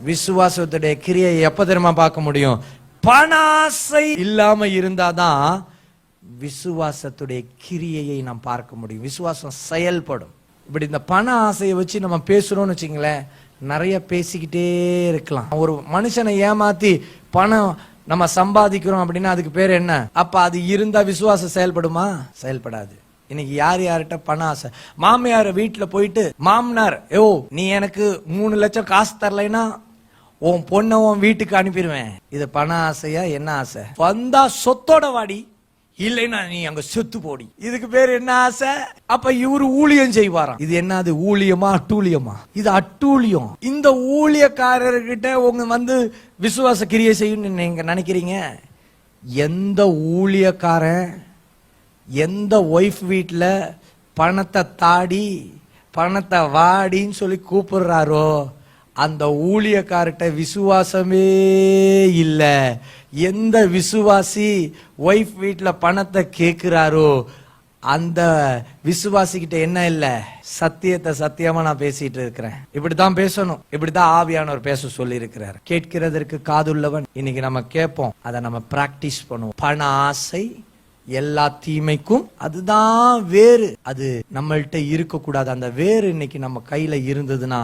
விசுவாசத்துடைய கிரியை எப்ப தெரியுமா பார்க்க முடியும்? பண ஆசை இல்லாம இருந்தாதான் விசுவாசத்துடைய கிரியையை நாம் பார்க்க முடியும். விசுவாசம் செயல்படும். இப்படி இந்த பண ஆசையை வச்சு நம்ம பேசுறோம்னு வச்சுங்களேன், நிறைய பேசிக்கிட்டே இருக்கலாம். ஒரு மனுஷனை ஏமாத்தி பணம் நம்ம சம்பாதிக்கிறோம் அப்படின்னா அதுக்கு பேர் என்ன? அப்ப அது இருந்தா விசுவாசம் செயல்படுமா? செயல்படாது. இன்னைக்கு யார்கிட்ட பண ஆசை? மாமியார் வீட்டுல போயிட்டு மாமனார், நீ எனக்கு 3 லட்சம் காசு தரலைன்னா உன் பொண்ணை உன் வீட்டுக்கு அனுப்பிடுவேன். இது பண ஆசையா? என்ன ஆசை? வந்தா சொத்தோட வாடி, இல்லைன்னா நீ அங்க செத்து போடி. இதுக்கு பேர் என்ன ஆசை? அப்ப இவரு ஊழியம் செய்வாராம். இது என்னது? ஊழியமா அட்டூழியமா? இது அட்டூழியம். இந்த ஊழியக்காரர்கிட்ட உங்க விசுவாச கிரியை செய்யும் நீங்க நினைக்கிறீங்க? எந்த ஊழியக்காரன் எந்த ஒய்ஃப் வீட்டுல பணத்தை தாடி பணத்தை வாடின்னு சொல்லி கூப்பிடுறாரோ அந்த ஊழியக்கார்ட்ட விசுவாசமே இல்ல. எந்த விசுவாசி ஒய்ஃப் வீட்டுல பணத்தை கேட்கிறாரோ அந்த விசுவாசி கிட்ட என்ன இல்ல? சத்தியத்தை சத்தியமா நான் பேசிட்டு இருக்கிறேன். இப்படித்தான் பேசணும். இப்படித்தான் ஆவியானவர் பேச சொல்லி இருக்கிறார். கேட்கிறதற்கு காதுள்ளவன். இன்னைக்கு நம்ம கேட்போம், அதை நம்ம பிராக்டிஸ் பண்ணுவோம். பண ஆசை எல்லா தீமைக்கும் அதுதான் வேறு. அது நம்மள்ட்ட இருக்க கூடாது. அந்த வேறு இன்னைக்கு நம்ம கையில இருந்ததுன்னா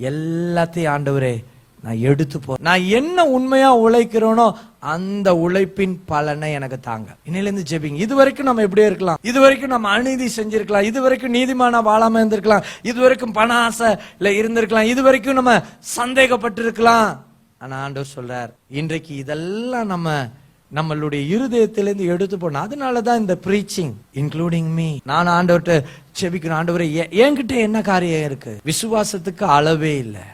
எல்லாத்தையும் ஆண்டவரே நான் எடுத்து போ. நான் என்ன உண்மையா உழைக்கிறேனோ அந்த உழைப்பின் பலனை எனக்கு தாங்க. இன்னையில இருந்து ஜெபிங்க. இது வரைக்கும் நம்ம எப்படியே இருக்கலாம், இது வரைக்கும் நம்ம அநீதி செஞ்சிருக்கலாம், இது வரைக்கும் நீதிமானா வாழாம இருந்திருக்கலாம், இது வரைக்கும் பண ஆசைல இருந்திருக்கலாம், இது வரைக்கும் நம்ம சந்தேகப்பட்டு இருக்கலாம். ஆனா ஆண்டவர் சொல்றார், இன்றைக்கு இதெல்லாம் நம்மளுடைய இருதயத்திலிருந்து எடுத்து போன. அதனாலதான் இந்த பிரீச்சிங் இன்க்ளூடிங் மீ. நான் ஆண்டவர்கிட்ட செபிக்கிறேன், ஆண்டவரே என்கிட்ட என்ன காரியம் இருக்கு? விசுவாசத்துக்கு அளவே இல்லை.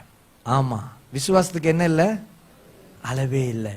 ஆமா, விசுவாசத்துக்கு என்ன இல்லை? அளவே இல்லை.